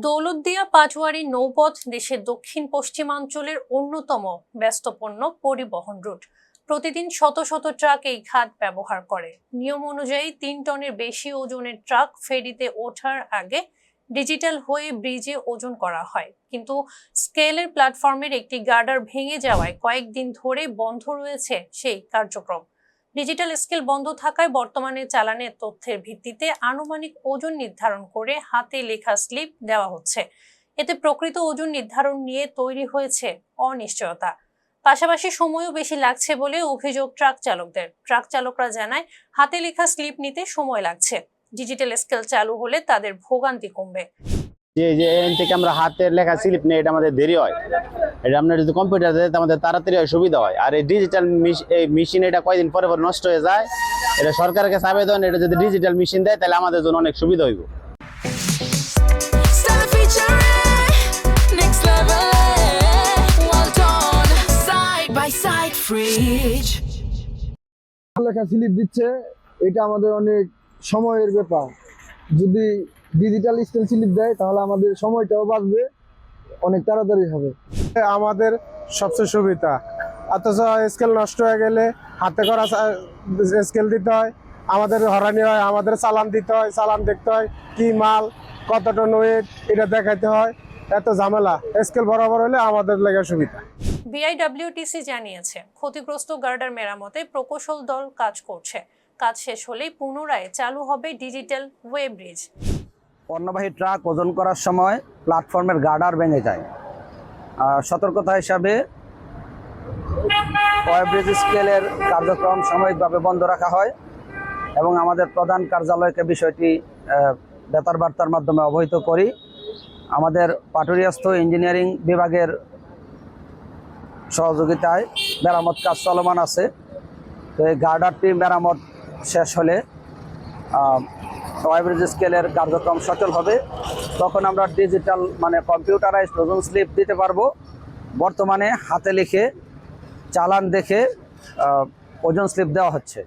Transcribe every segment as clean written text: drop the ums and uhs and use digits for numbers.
দৌলতদিয়া পাটওয়ারী নৌপথ দেশের দক্ষিণ পশ্চিমাঞ্চলের অন্যতম ব্যস্তপূর্ণ পরিবহন রুট। প্রতিদিন শত শত ট্রাক এই ঘাট ব্যবহার করে। নিয়ম অনুযায়ী ৩ টনের বেশি ওজনের ট্রাক ফেরিতে ওঠার আগে ডিজিটাল হয়ে ব্রিজে ওজন করা হয়, কিন্তু স্কেলের প্ল্যাটফর্মের একটি গার্ডার ভেঙে যাওয়ায় কয়েকদিন ধরে বন্ধ রয়েছে সেই কার্যক্রম। ডিজিটাল স্কেল বন্ধ থাকায় বর্তমানে চালানের তথ্যের ভিত্তিতে আনুমানিক ওজন নির্ধারণ করে হাতে লেখা স্লিপ দেওয়া হচ্ছে। এতে প্রকৃত ওজন নির্ধারণ নিয়ে তৈরি হয়েছে অনিশ্চয়তা। পাশাপাশি সময়ও বেশি লাগছে বলে অভিযোগ ট্রাক চালকদের। ট্রাক চালকরা জানায় হাতে লেখা স্লিপ নিতে সময় লাগছে। ডিজিটাল স্কেল চালু হলে তাদের ভোগান্তি কমবে। যে থেকে আমরা হাতের লেখা স্লিপ নেই, এটা আমাদের দেরি হয়। এটা আমরা যদি কম্পিউটার দেয় আমাদের তাড়াতাড়ি হয়, সুবিধা হয়। আর এই ডিজিটাল মেশিন এটা কয়দিন পরে পরে নষ্ট হয়ে যায়। এটা সরকারের কাছে আবেদন, এটা যদি ডিজিটাল মেশিন দেয় তাহলে আমাদের জন্য অনেক সুবিধা হইব। লেখা স্লিপ দিচ্ছে, এটা আমাদের অনেক সময়ের ব্যাপার। যদি ডিজিটাল স্কেল স্লিপ দেয় তাহলে আমাদের সময়টাও বাঁচবে, অনেক তাড়াতাড়ি হবে। আমাদের সবচেয়ে সুবিধা। অথচ স্কেল নষ্ট হয়ে গেলে হাতে করা স্কেল দিতে হয়, আমাদের হরানি হয়, আমাদের চালান দিতে হয়, চালান দেখতে হয় কি মাল কত টন ওয়েট এটা দেখাইতে হয়, এত ঝামেলা। স্কেল বরাবর হলে আমাদের লেগে সুবিধা। বিআইডব্লিউটিসি জানিয়েছে ক্ষতিগ্রস্ত গার্ডার মেরামতে প্রকৌশল দল কাজ করছে। কাজ শেষ হলেই পুনরায় চালু হবে ডিজিটাল ওয়ে ব্রিজ। পণ্যবাহী ট্রাক ওজন করার সময় প্ল্যাটফর্মের গার্ডার ভেঙে যায়। সতর্কতা হিসাবে ওয়ে ব্রিজ স্কেলের কার্যক্রম সাময়িকভাবে বন্ধ রাখা হয় এবং আমাদের প্রধান কার্যালয়কে বিষয়টি বেতার বার্তার মাধ্যমে অবহিত করি। আমাদের পাটুরিয়াস্থ ইঞ্জিনিয়ারিং বিভাগের সহযোগিতায় মেরামত কাজ চলমান আছে। তো এই গার্ডারটি মেরামত শেষ হলে ওয়ে ব্রিজ স্কেলের কার্যক্রম সচল হবে। তখন আমরা ডিজিটাল কম্পিউটারাইজড ওজন স্লিপ দিতে পারবো। বর্তমানে হাতে লিখে চালান দেখে ওজন স্লিপ দেওয়া হচ্ছে।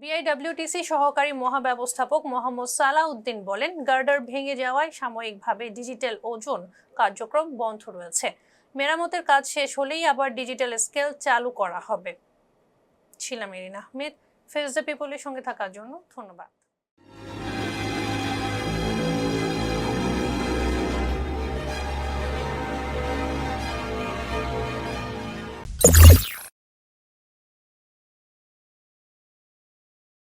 বিআইডব্লিউটিসি সহকারী মহাব্যবস্থাপক মোহাম্মদ সালাউদ্দিন বলেন, গার্ডার ভেঙে যাওয়ায় সাময়িকভাবে ডিজিটাল ওজন কার্যক্রম বন্ধ রয়েছে। মেরামতের কাজ শেষ হলেই আবার ডিজিটাল স্কেল চালু করা হবে। ছিলাম এরিন আহমেদ। ফেস দ্য পিপলের সঙ্গে থাকার জন্য ধন্যবাদ।